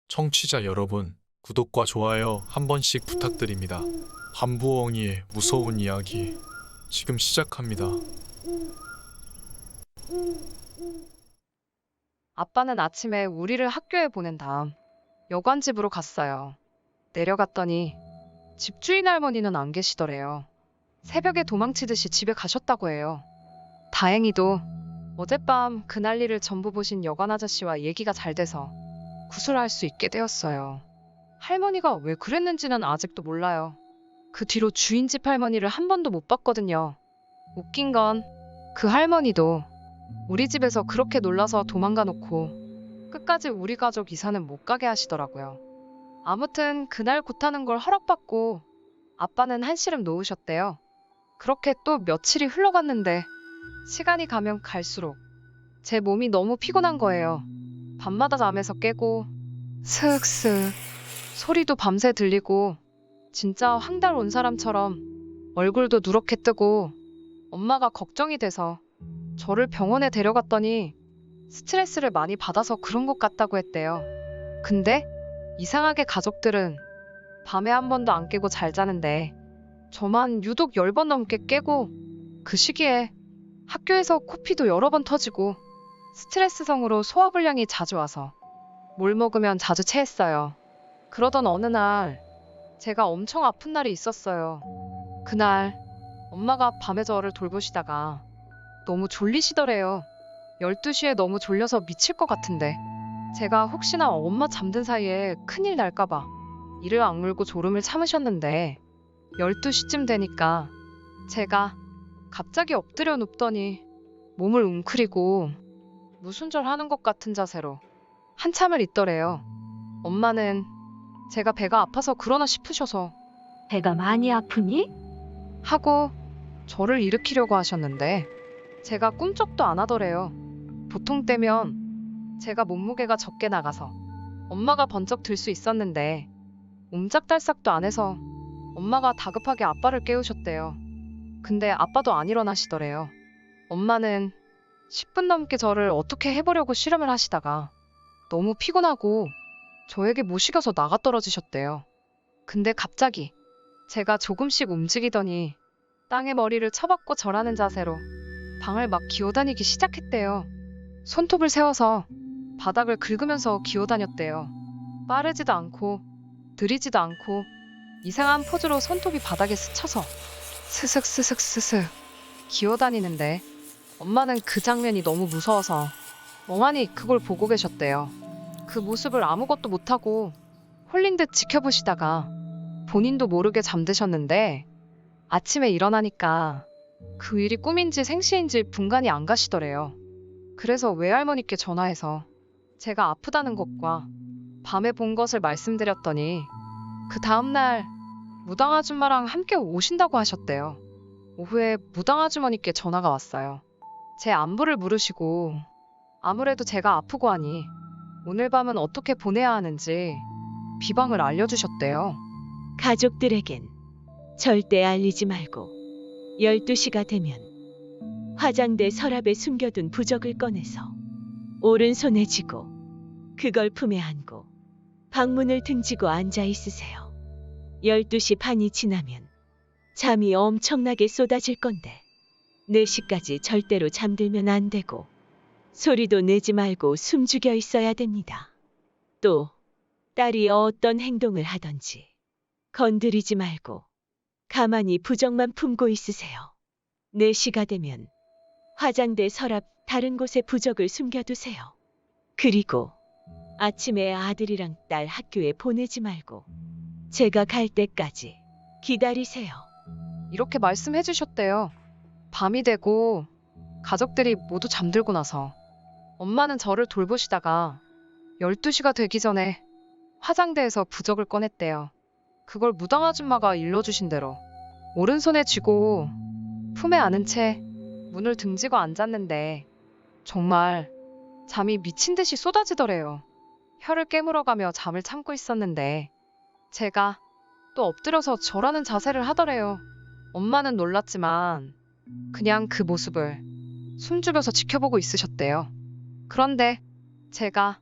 청취자 여러분, 구독과 좋아요 한 번씩 부탁드립니다. 밤부엉이의 무서운 이야기 지금 시작합니다. 아빠는 아침에 우리를 학교에 보낸 다음 여관집으로 갔어요. 내려갔더니 집주인 할머니는 안 계시더래요. 새벽에 도망치듯이 집에 가셨다고 해요. 다행히도 어젯밤 그 난리를 전부 보신 여관 아저씨와 얘기가 잘 돼서 구술할 수 있게 되었어요. 할머니가 왜 그랬는지는 아직도 몰라요. 그 뒤로 주인집 할머니를 한 번도 못 봤거든요. 웃긴 건 그 할머니도 우리 집에서 그렇게 놀라서 도망가 놓고 끝까지 우리 가족 이사는 못 가게 하시더라고요. 아무튼 그날 굿하는 걸 허락받고 아빠는 한시름 놓으셨대요. 그렇게 또 며칠이 흘러갔는데 시간이 가면 갈수록 제 몸이 너무 피곤한 거예요. 밤마다 잠에서 깨고 스윽스윽 소리도 밤새 들리고 진짜 황달 온 사람처럼 얼굴도 누렇게 뜨고 엄마가 걱정이 돼서 저를 병원에 데려갔더니 스트레스를 많이 받아서 그런 것 같다고 했대요. 근데 이상하게 가족들은 밤에 한 번도 안 깨고 잘 자는데 저만 유독 10번 넘게 깨고 그 시기에 학교에서 코피도 여러 번 터지고 스트레스성으로 소화불량이 자주 와서 뭘 먹으면 자주 체했어요. 그러던 어느 날 제가 엄청 아픈 날이 있었어요. 그날 엄마가 밤에 저를 돌보시다가 너무 졸리시더래요. 12시에 너무 졸려서 미칠 것 같은데 제가 혹시나 엄마 잠든 사이에 큰일 날까봐 이를 악물고 졸음을 참으셨는데 12시쯤 되니까 제가 갑자기 엎드려 눕더니 몸을 웅크리고 무슨 절 하는 것 같은 자세로 한참을 있더래요. 엄마는 제가 배가 아파서 그러나 싶으셔서 배가 많이 아프니? 하고 저를 일으키려고 하셨는데 제가 꿈쩍도 안 하더래요. 보통 때면 제가 몸무게가 적게 나가서 엄마가 번쩍 들 수 있었는데 옴짝달싹도 안 해서 엄마가 다급하게 아빠를 깨우셨대요. 근데 아빠도 안 일어나시더래요. 엄마는 10분 넘게 저를 어떻게 해보려고 실험을 하시다가 너무 피곤하고 저에게 모시겨서 나가 떨어지셨대요. 근데 갑자기 제가 조금씩 움직이더니 땅에 머리를 쳐박고 절하는 자세로 방을 막 기어다니기 시작했대요. 손톱을 세워서 바닥을 긁으면서 기어다녔대요. 빠르지도 않고 느리지도 않고 이상한 포즈로 손톱이 바닥에 스쳐서 스슥스슥스슥 기어다니는데 엄마는 그 장면이 너무 무서워서 멍하니 그걸 보고 계셨대요. 그 모습을 아무것도 못하고 홀린 듯 지켜보시다가 본인도 모르게 잠드셨는데 아침에 일어나니까 그 일이 꿈인지 생시인지 분간이 안 가시더래요. 그래서 외할머니께 전화해서 제가 아프다는 것과 밤에 본 것을 말씀드렸더니 그 다음날 무당 아줌마랑 함께 오신다고 하셨대요. 오후에 무당 아주머니께 전화가 왔어요. 제 안부를 물으시고 아무래도 제가 아프고 하니 오늘 밤은 어떻게 보내야 하는지 비방을 알려주셨대요. 가족들에겐 절대 알리지 말고 12시가 되면 화장대 서랍에 숨겨둔 부적을 꺼내서 오른손에 쥐고 그걸 품에 안고 방문을 등지고 앉아 있으세요. 12시 반이 지나면 잠이 엄청나게 쏟아질 건데 4시까지 절대로 잠들면 안 되고 소리도 내지 말고 숨죽여 있어야 됩니다. 또 딸이 어떤 행동을 하던지 건드리지 말고 가만히 부적만 품고 있으세요. 4시가 되면 화장대 서랍 다른 곳에 부적을 숨겨두세요. 그리고 아침에 아들이랑 딸 학교에 보내지 말고 제가 갈 때까지 기다리세요. 이렇게 말씀해 주셨대요. 밤이 되고 가족들이 모두 잠들고 나서 엄마는 저를 돌보시다가 12시가 되기 전에 화장대에서 부적을 꺼냈대요. 그걸 무당 아줌마가 일러주신 대로 오른손에 쥐고 품에 안은 채 문을 등지고 앉았는데 정말 잠이 미친 듯이 쏟아지더래요. 혀를 깨물어가며 잠을 참고 있었는데 제가 또 엎드려서 절하는 자세를 하더래요. 엄마는 놀랐지만 그냥 그 모습을 숨죽여서 지켜보고 있으셨대요. 그런데 제가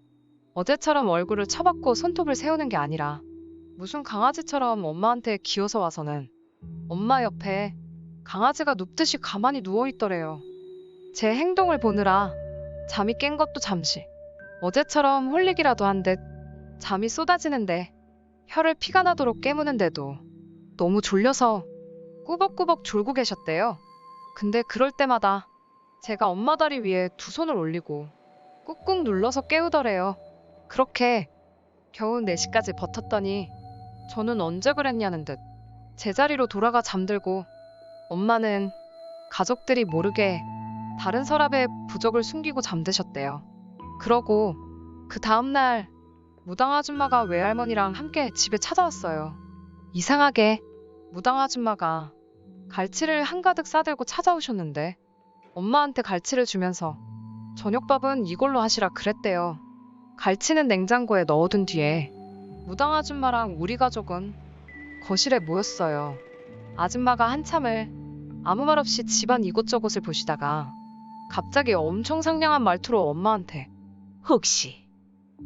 어제처럼 얼굴을 쳐박고 손톱을 세우는 게 아니라 무슨 강아지처럼 엄마한테 기어서 와서는 엄마 옆에 강아지가 눕듯이 가만히 누워있더래요. 제 행동을 보느라 잠이 깬 것도 잠시. 어제처럼 홀리기라도 한 듯 잠이 쏟아지는데 혀를 피가 나도록 깨무는데도 너무 졸려서 꾸벅꾸벅 졸고 계셨대요. 근데 그럴 때마다 제가 엄마 다리 위에 두 손을 올리고 꾹꾹 눌러서 깨우더래요. 그렇게 겨우 4시까지 버텼더니 저는 언제 그랬냐는 듯 제자리로 돌아가 잠들고 엄마는 가족들이 모르게 다른 서랍에 부적을 숨기고 잠드셨대요. 그러고 그 다음날 무당 아줌마가 외할머니랑 함께 집에 찾아왔어요. 이상하게 무당 아줌마가 갈치를 한가득 싸들고 찾아오셨는데 엄마한테 갈치를 주면서 저녁밥은 이걸로 하시라 그랬대요. 갈치는 냉장고에 넣어둔 뒤에 무당 아줌마랑 우리 가족은 거실에 모였어요. 아줌마가 한참을 아무 말 없이 집안 이곳저곳을 보시다가 갑자기 엄청 상냥한 말투로 엄마한테 혹시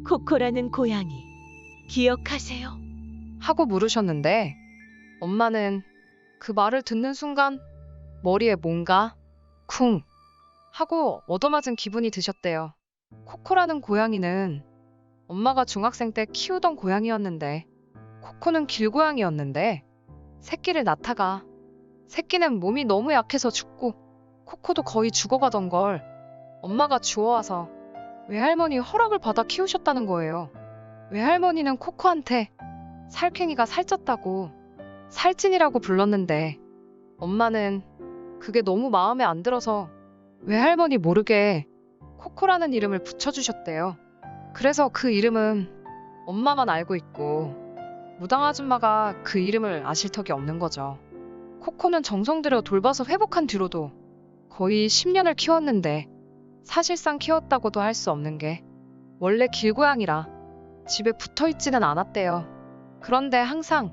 코코라는 고양이 기억하세요? 하고 물으셨는데 엄마는 그 말을 듣는 순간 머리에 뭔가 쿵 하고 얻어맞은 기분이 드셨대요. 코코라는 고양이는 엄마가 중학생 때 키우던 고양이였는데 코코는 길고양이였는데 새끼를 낳다가 새끼는 몸이 너무 약해서 죽고 코코도 거의 죽어가던 걸 엄마가 주워와서 외할머니 허락을 받아 키우셨다는 거예요. 외할머니는 코코한테 살쾡이가 살쪘다고 살찐이라고 불렀는데 엄마는 그게 너무 마음에 안 들어서 외할머니 모르게 코코라는 이름을 붙여주셨대요. 그래서 그 이름은 엄마만 알고 있고 무당 아줌마가 그 이름을 아실 턱이 없는 거죠. 코코는 정성 들여 돌봐서 회복한 뒤로도 거의 10년을 키웠는데 사실상 키웠다고도 할 수 없는 게 원래 길고양이라 집에 붙어있지는 않았대요. 그런데 항상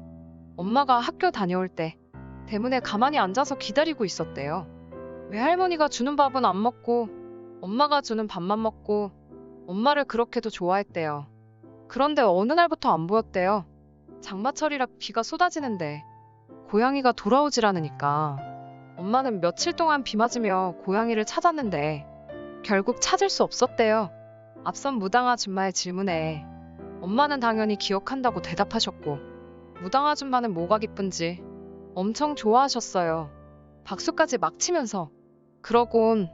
엄마가 학교 다녀올 때 대문에 가만히 앉아서 기다리고 있었대요. 외할머니가 주는 밥은 안 먹고 엄마가 주는 밥만 먹고 엄마를 그렇게도 좋아했대요. 그런데 어느 날부터 안 보였대요. 장마철이라 비가 쏟아지는데 고양이가 돌아오질 않으니까 엄마는 며칠 동안 비 맞으며 고양이를 찾았는데 결국 찾을 수 없었대요. 앞선 무당 아줌마의 질문에 엄마는 당연히 기억한다고 대답하셨고 무당 아줌마는 뭐가 기쁜지 엄청 좋아하셨어요. 박수까지 막 치면서 그러곤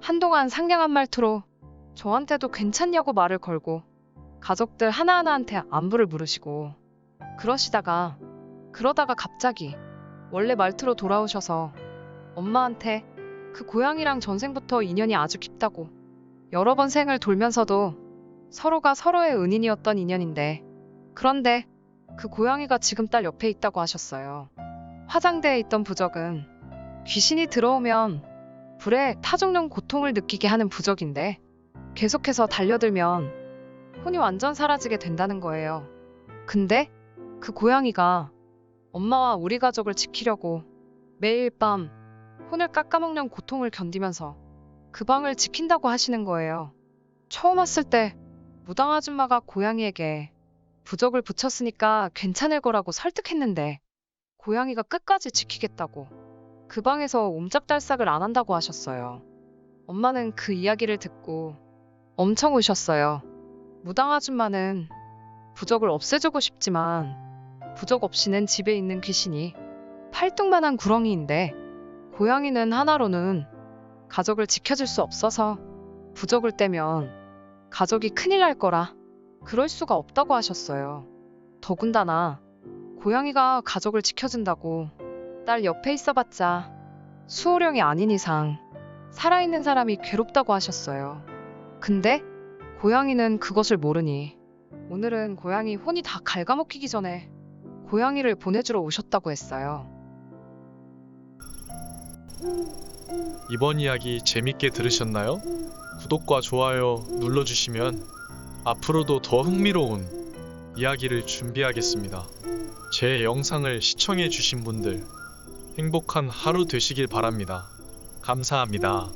한동안 상냥한 말투로 저한테도 괜찮냐고 말을 걸고 가족들 하나하나한테 안부를 물으시고 그러다가 갑자기 원래 말투로 돌아오셔서 엄마한테 그 고양이랑 전생부터 인연이 아주 깊다고 여러 번 생을 돌면서도 서로가 서로의 은인이었던 인연인데 그런데 그 고양이가 지금 딸 옆에 있다고 하셨어요. 화장대에 있던 부적은 귀신이 들어오면 불에 타죽는 고통을 느끼게 하는 부적인데 계속해서 달려들면 혼이 완전 사라지게 된다는 거예요. 근데 그 고양이가 엄마와 우리 가족을 지키려고 매일 밤 혼을 깎아먹는 고통을 견디면서 그 방을 지킨다고 하시는 거예요. 처음 왔을 때 무당 아줌마가 고양이에게 부적을 붙였으니까 괜찮을 거라고 설득했는데 고양이가 끝까지 지키겠다고 그 방에서 옴짝달싹을 안 한다고 하셨어요. 엄마는 그 이야기를 듣고 엄청 우셨어요. 무당 아줌마는 부적을 없애주고 싶지만 부적 없이는 집에 있는 귀신이 팔뚝만한 구렁이인데 고양이는 하나로는 가족을 지켜줄 수 없어서 부적을 떼면 가족이 큰일 날 거라 그럴 수가 없다고 하셨어요. 더군다나 고양이가 가족을 지켜준다고 딸 옆에 있어봤자 수호령이 아닌 이상 살아있는 사람이 괴롭다고 하셨어요. 근데 고양이는 그것을 모르니 오늘은 고양이 혼이 다 갉아먹히기 전에 고양이를 보내주러 오셨다고 했어요. 이번 이야기 재밌게 들으셨나요? 구독과 좋아요 눌러주시면 앞으로도 더 흥미로운 이야기를 준비하겠습니다. 제 영상을 시청해주신 분들 행복한 하루 되시길 바랍니다. 감사합니다.